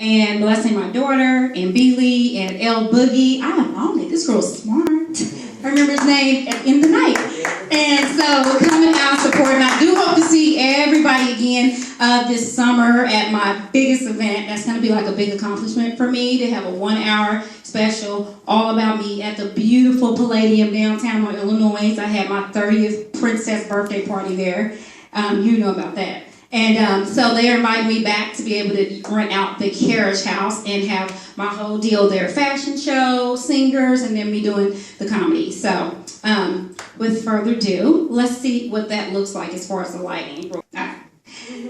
and blessing my daughter, and Beely, and L Boogie. I am on it. This girl's smart. I remember his name in the night. And so coming out supporting. I do hope to see everybody again this summer at my biggest event. That's going to be like a big accomplishment for me to have a 1-hour special all about me at the beautiful Palladium downtown in Illinois. I had my 30th princess birthday party there. You know about that. And so they invited me back to be able to rent out the carriage house and have my whole deal there. Fashion show, singers, and then me doing the comedy. So with further ado, let's see what that looks like as far as the lighting. Right.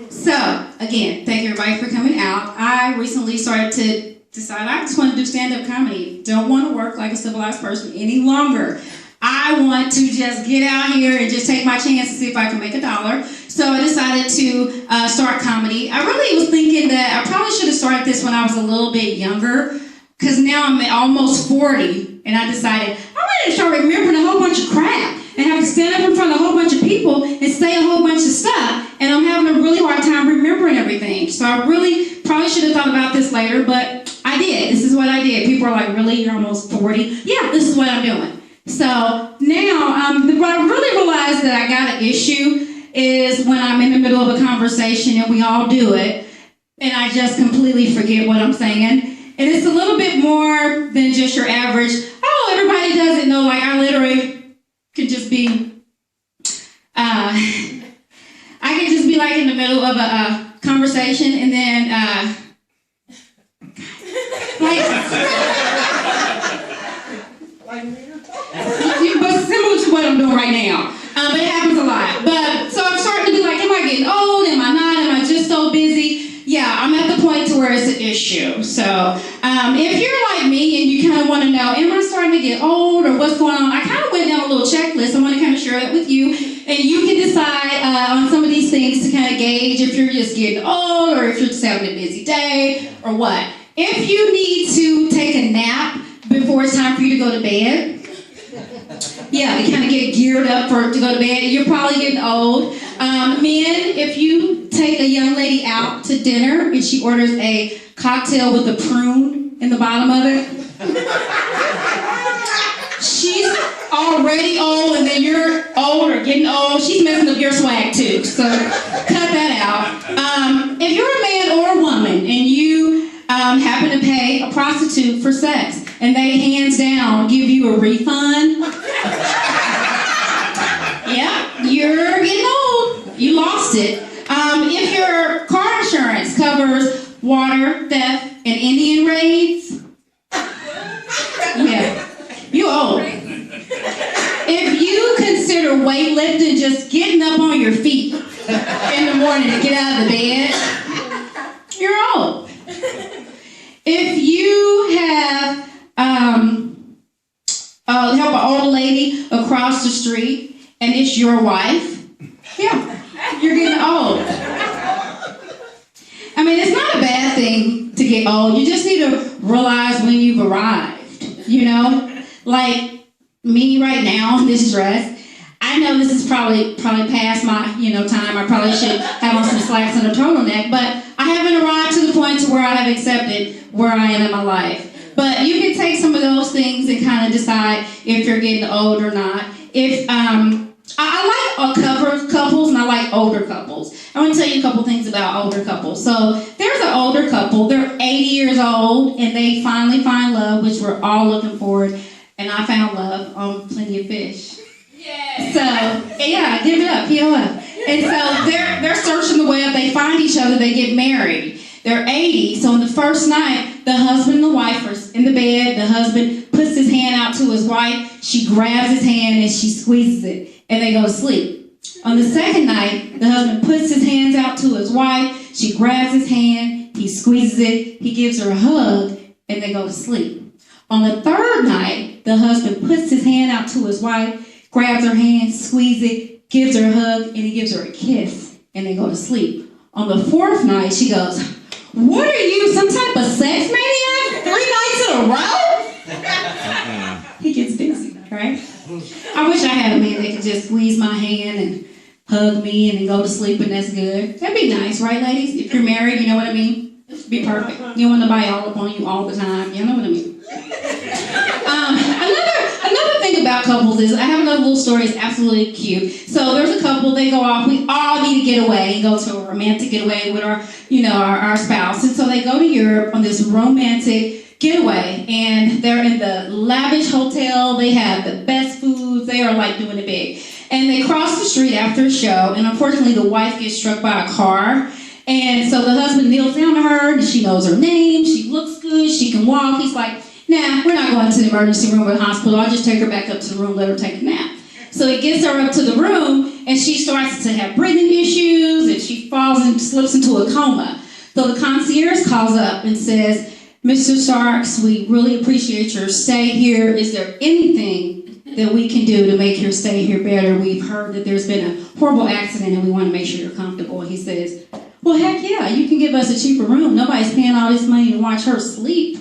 So again, thank you everybody for coming out. I recently started to decide I just want to do stand-up comedy. Don't want to work like a civilized person any longer. I want to just get out here and just take my chance to see if I can make $1. So I decided to start comedy. I really was thinking that I probably should have started this when I was a little bit younger, because now I'm almost 40, and I decided I'm ready to start remembering a whole bunch of crap and have to stand up in front of a whole bunch of people and say a whole bunch of stuff, and I'm having a really hard time remembering everything. So I really probably should have thought about this later, but I did. This is what I did. People are like, really? You're almost 40? Yeah, this is what I'm doing. So now, what I really realized that I got an issue is when I'm in the middle of a conversation, and we all do it, and I just completely forget what I'm saying. And it's a little bit more than just your average, oh, everybody does it. No, like I literally could just be, I could just be like in the middle of a conversation, and then, but similar to what I'm doing right now. But it happens a lot. But so I'm starting to be like, am I getting old? Am I not? Am I just so busy? Yeah, I'm at the point to where it's an issue. So if you're like me and you kind of want to know, am I starting to get old or what's going on? I kind of went down a little checklist. I want to kind of share that with you. And you can decide on some of these things to kind of gauge if you're just getting old or if you're just having a busy day or what. If you need to take a nap before it's time for you to go to bed, yeah, to kind of get geared up to go to bed. You're probably getting old. Men, if you take a young lady out to dinner and she orders a cocktail with a prune in the bottom of it, she's already old, and then you're old or getting old. She's messing up your swag too, so cut that out. If you're a man or a woman and you happen to pay a prostitute for sex, and they hands down give you a refund, yeah, you're getting old. You lost it. If your car insurance covers water, theft, and Indian raids, yeah, you old. If you consider weightlifting just getting up on your feet in the morning to get out of the bed, you're old. If you have help an old lady across the street and it's your wife, yeah, you're getting old. I mean, it's not a bad thing to get old. You just need to realize when you've arrived, you know? Like me right now in this dress, I know this is probably past my, time. I probably should have on some slacks and a turtleneck, but I haven't arrived to the point to where I have accepted where I am in my life. But you can take some of those things and kind of decide if you're getting old or not. If I like couples and I like older couples. I want to tell you a couple things about older couples. So there's an older couple. They're 80 years old and they finally find love, which we're all looking forward. And I found love on Plenty of Fish. Yeah. So yeah, give it up, POF. And so they're searching the web. They find each other. They get married. They're 80, so on the first night, the husband and the wife are in the bed. The husband puts his hand out to his wife. She grabs his hand and she squeezes it, and they go to sleep. On the second night, the husband puts his hands out to his wife. She grabs his hand. He squeezes it. He gives her a hug, and they go to sleep. On the third night, the husband puts his hand out to his wife, grabs her hand, squeezes it, gives her a hug, and he gives her a kiss, and they go to sleep. On the fourth night, she goes, "What are you, some type of sex maniac? 3 nights in a row?" He gets busy, right? I wish I had a man that could just squeeze my hand and hug me and then go to sleep, and that's good. That'd be nice, right, ladies? If you're married, you know what I mean? Be perfect. You don't want nobody all up on you all the time. You know what I mean? Another thing about couples is, I have another little story. It's absolutely cute. So there's a couple, they go off. We all need to get away and go to a romantic getaway with our spouse. And so they go to Europe on this romantic getaway, and they're in the lavish hotel. They have the best foods. They are like doing it big. And they cross the street after a show, and unfortunately the wife gets struck by a car. And so the husband kneels down to her, and she knows her name. She looks good. She can walk. He's like, nah, we're not going to the emergency room or the hospital. I'll just take her back up to the room, let her take a nap. So he gets her up to the room, and she starts to have breathing issues, and she falls and slips into a coma. So the concierge calls up and says, Mr. Starks, we really appreciate your stay here. Is there anything that we can do to make your stay here better? We've heard that there's been a horrible accident, and we want to make sure you're comfortable. And he says, well, heck yeah, you can give us a cheaper room. Nobody's paying all this money to watch her sleep.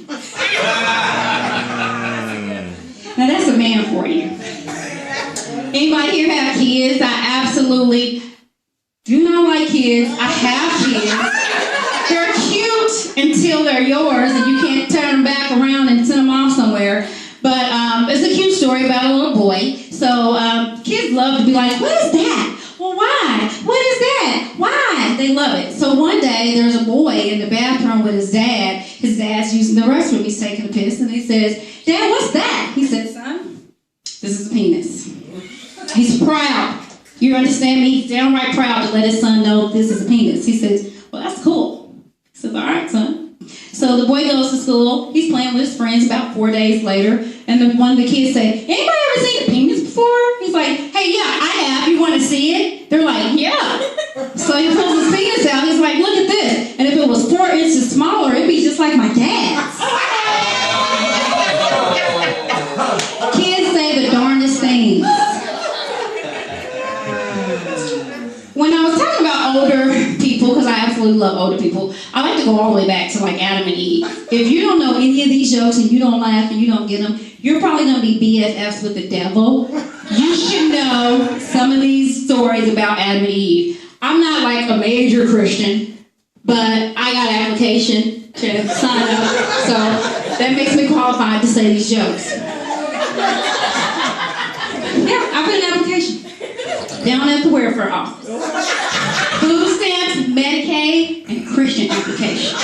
Now that's a man for you. Anybody here have kids? I absolutely do not like kids. I have kids. They're cute until they're yours and you can't turn them back around and send them off somewhere. But it's a cute story about a little boy. So kids love to be like, what is that? Well, why? What is that? Why? They love it. So one day, there's a boy in the bathroom with his dad. His dad's using the restroom. He's taking a piss, and he says, Dad, what's that? He said, son, this is a penis. He's proud. You understand me? He's downright proud to let his son know this is a penis. He says, well, that's cool. He says, all right, son. So the boy goes to school. He's playing with his friends about 4 days later, and then one of the kids said, anybody ever seen a penis before? He's like, hey, yeah, I have. You want to see it? They're like, yeah. So he pulls his penis out. He's like, look at this. And if it was 4 inches smaller, it'd be just like my dad's. Kids say the darndest things. When I was talking about older people, because I absolutely love older people, I like to go all the way back to like Adam and Eve. If you don't know any of these jokes and you don't laugh and you don't get them, you're probably going to be BFFs with the devil. You should know some of these stories about Adam and Eve. I'm not like a major Christian, but I got an application to sign up, so that makes me qualified to say these jokes. Yeah, I put an application down at the welfare office. Food stamps, Medicaid, and Christian application. I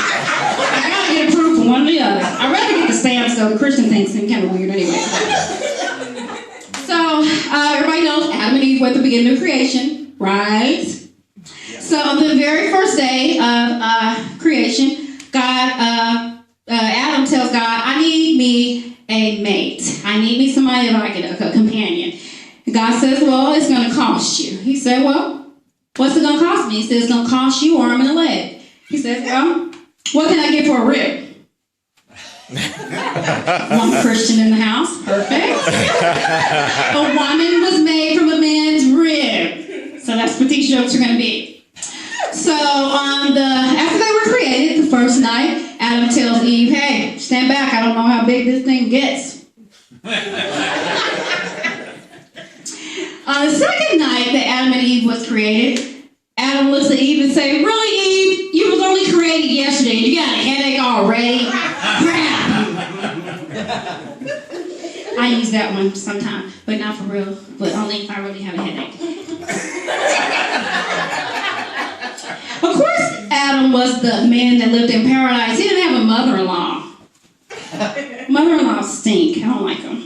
gotta get approved for one or the other. I'd rather get the stamps, though. The Christian things seem kind of weird anyway. So, everybody knows Adam and Eve were at the beginning of creation, right? So, on the very first day of creation, Adam tells God, I need me a mate. I need me somebody like a companion. And God says, well, it's going to cost you. He said, well, what's it going to cost me? He says, it's going to cost you arm and a leg. He says, well, what can I get for a rib? One Christian in the house. Perfect. A woman was made from a man's rib. So that's what these jokes are going to be. So after they were created, the first night, Adam tells Eve, hey, stand back. I don't know how big this thing gets. On the second night that Adam and Eve was created, Adam looks at Eve and says, really, Eve? You was only created yesterday. You got a headache already? Crap. I use that one sometimes, but not for real. But only if I really have a headache. Of course, Adam was the man that lived in paradise. He didn't have a mother-in-law. Mother-in-laws stink. I don't like them.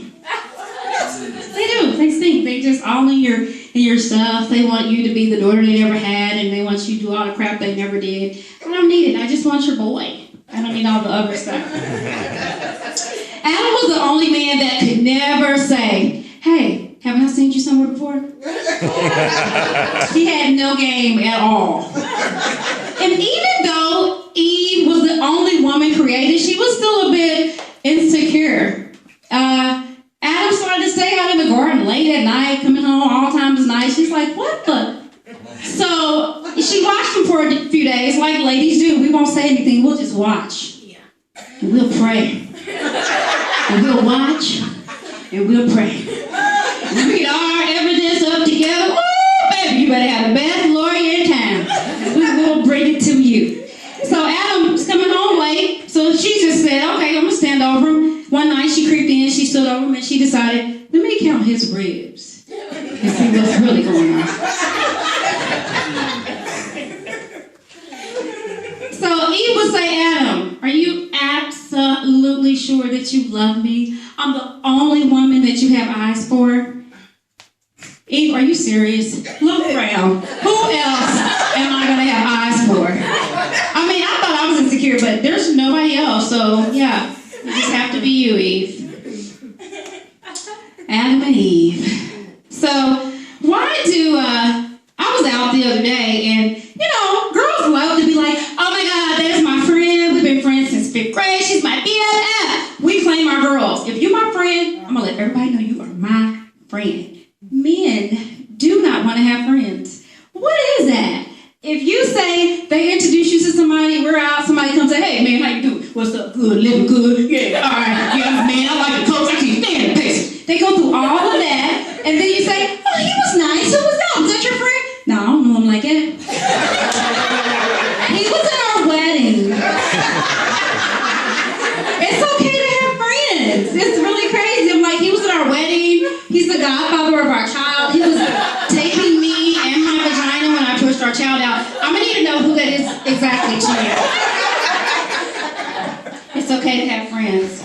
They do. They stink. They just all in your stuff. They want you to be the daughter they never had, and they want you to do all the crap they never did. I don't need it. I just want your boy. I don't need all the other stuff. Adam was the only man that could never say, hey, haven't I seen you somewhere before? He had no game at all. And even though Eve was the only woman created, she was still a bit insecure. Adam started to stay out in the garden late at night, coming home all times of night. She's like, what the? So she watched him for a few days, like ladies do. We won't say anything. We'll just watch. Yeah. And we'll pray. And we'll watch. And we'll pray. And we get our evidence up together. Oh, baby, you better have the best lawyer in town. And we will bring it to you. So Adam's coming home she just said, okay, I'm gonna stand over him. One night she creeped in, she stood over him, and she decided, let me count his ribs and see what's really going on. So Eve would say, Adam, are you absolutely sure that you love me? I'm the only woman that you have eyes for. Eve, are you serious? Look around. Who else am I going to have eyes for? I mean, I thought I was insecure, but there's nobody else. So, yeah, it just have to be you, Eve. Adam and Eve. So, why do, I was out the other day, and, girls love to be like, oh my God, that is my friend. We've been friends since 5th grade. She's my BFF. We claim our girls. If you're my friend, I'm going to let everybody know you are my friend. Men do not want to have friends. What is that? If you say they introduce you to somebody, we're out, somebody comes and say, hey man, how you doing? What's up? Good, living good? Yeah, all right. Yeah, man, I like the coach. I can't stand the pace. They go through all of that, and then you say, oh, he was nice. Who was that? Was that your friend? No, I don't know him like that. He was in our wedding. It's okay to have friends. It's really crazy. I'm like, he was at our wedding. He's the godfather of our child. He was taping me and my vagina when I pushed our child out. I'm going to need to know who that is exactly to you. It's okay to have friends.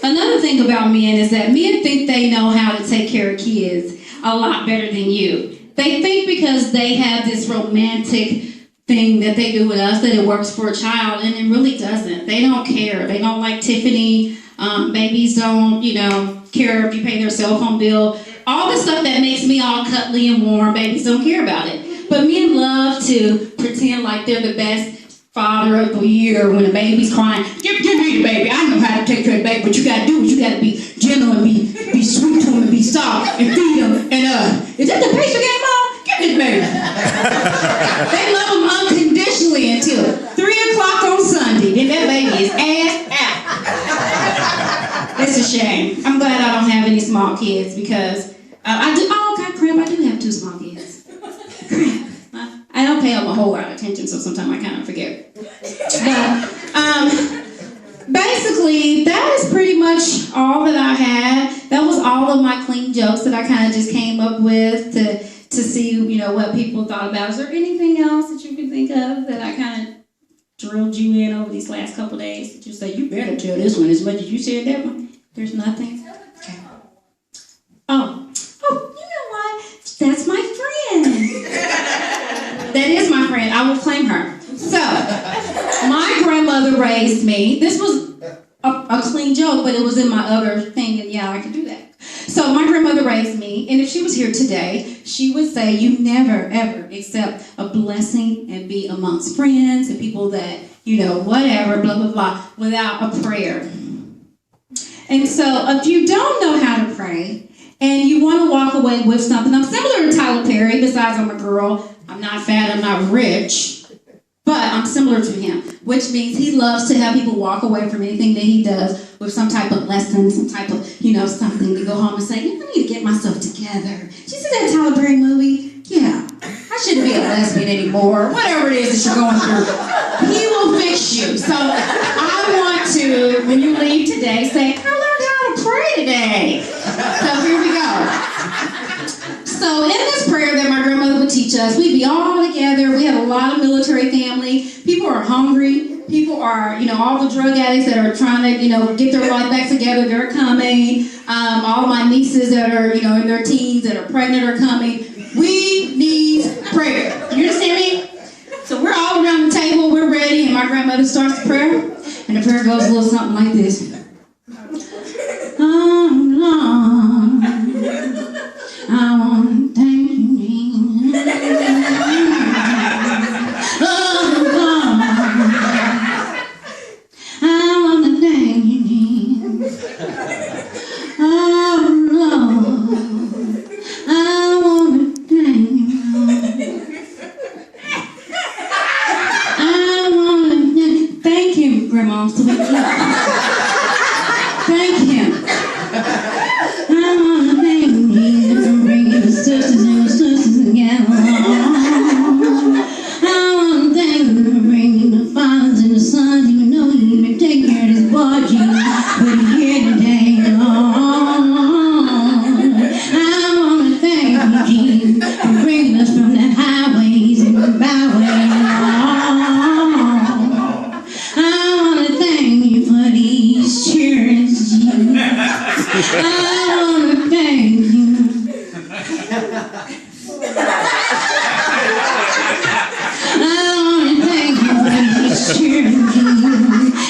Another thing about men is that men think they know how to take care of kids a lot better than you. They think because they have this romantic thing that they do with us that it works for a child, and it really doesn't. They don't care. They don't like Tiffany. Babies don't, care if you pay their cell phone bill. All the stuff that makes me all cuddly and warm, babies don't care about it. But men love to pretend like they're the best father of the year when a baby's crying. Give me the baby. I know how to take care of the baby, but you got to do is you got to be gentle and be sweet to him and be soft and feed him. And is that the picture game, Mom? Give me the baby. They love him unconditionally until 3 o'clock on Sunday. Then that baby is ass out. It's a shame. I'm glad I don't have any small kids because I do. Oh, God, crap! I do have 2 small kids. Crap. I don't pay them a whole lot of attention, so sometimes I kind of forget. But basically, that is pretty much all that I had. That was all of my clean jokes that I kind of just came up with to see, what people thought about. Is there anything else that you can think of that I kind of drilled you in over these last couple days? That you say, you better tell this one as much as you said that one? There's nothing? Okay. Oh, you know what? That's my friend. That is my friend. I will claim her. So, my grandmother raised me. This was a clean joke, but it was in my other thing, and yeah, I could do that. So, my grandmother raised me, and if she was here today, she would say, you never, ever accept a blessing and be amongst friends and people that, whatever, blah, blah, blah, without a prayer. And so, if you don't know how to pray, and you want to walk away with something, I'm similar to Tyler Perry, besides I'm a girl. I'm not fat, I'm not rich, but I'm similar to him, which means he loves to have people walk away from anything that he does with some type of lesson, some type of, something to go home and say, I need to get myself together. Did you see that Tyler Perry movie? Yeah. I shouldn't be a lesbian anymore. Whatever it is that you're going through, he will fix you. So I want to, when you leave today, say, I learned how to pray today. So here we go. So in this prayer that my grandmother would teach us, we'd be all together. We have a lot of military family. People are hungry. People are, all the drug addicts that are trying to, get their life back together, they're coming. All my nieces that are, in their teens that are pregnant are coming. We need prayer. You understand me? So we're all around the table. We're ready. And my grandmother starts the prayer. And the prayer goes a little something like this. I want to thank you. I want to thank you. Oh, Lord. I want to thank you. I want to thank him, Grandma. So thank him. I want to thank him. Sisters and sisters together. I want to thank you for bringing the fathers and the sons.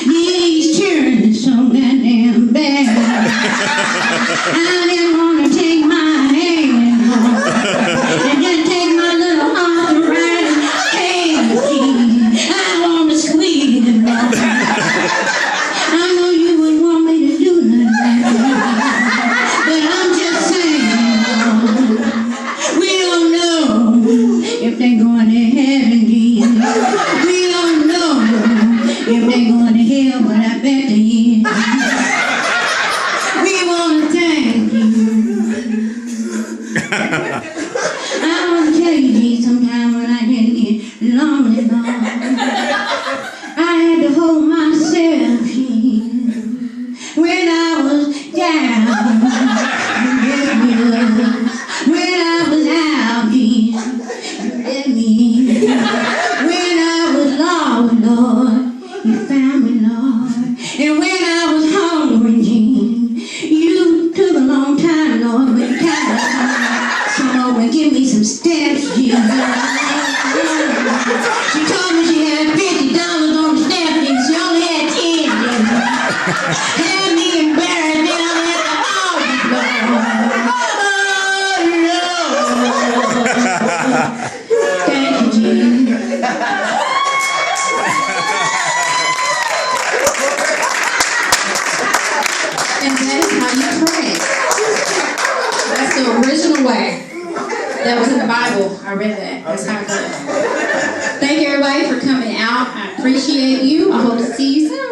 These children are so goddamn bad. I didn't want to take my hand home and just take my little arms around his head. I want to squeeze him off. I know you wouldn't want me to do nothing like that, but I'm just saying, we don't know if they're going to heaven, Jesus. We don't know if they're going to hell, but I bet they is. We want to thank you. I want to tell you, Jesus, sometime when I didn't get lonely, Lord, I had to hold myself in when I was down. When I was out here, you let me in. When I was lost, Lord, you found me, Lord. And when I was hungry, Jesus, you took a long time, Lord, but you kind of come over and give me some steps, Jesus. She told me she had $50 on the step, and she only had 10, Jesus. Had me embarrassed, then I had to altar, Lord. Thank you, Jesus. And that's how you pray. That's the original way. That was in the Bible. I read that. That's how it goes. Thank you, everybody, for coming out. I appreciate you. I hope to see you soon.